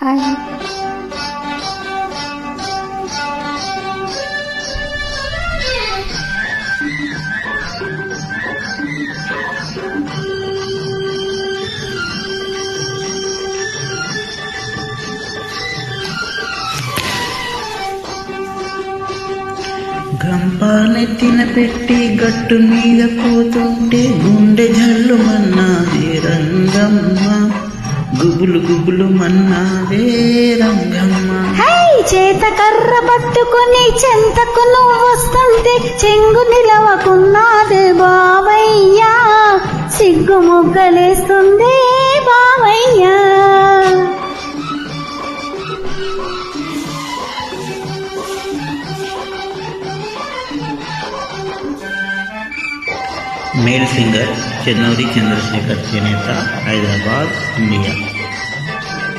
Hi. గంపాలెత్తిన పెట్టి గట్టు మీద పోతుంటే గుండె జల్లు మన్నాదే రంగమ్మ, గుబులు గుబులు మన్నాదే రంగమ్మ. చేత కర్ర పట్టుకుని చెంతకు నువ్వు వస్తుంటే చెంగు నిలవకున్నాదే బావయ్యా, సిగ్గు మొగ్గలేస్తుంది బావయ్యా. మేల్ సింగర్ చెన్నూరి చంద్రశేఖర్ చేనేత, హైదరాబాద్, ఇండియా.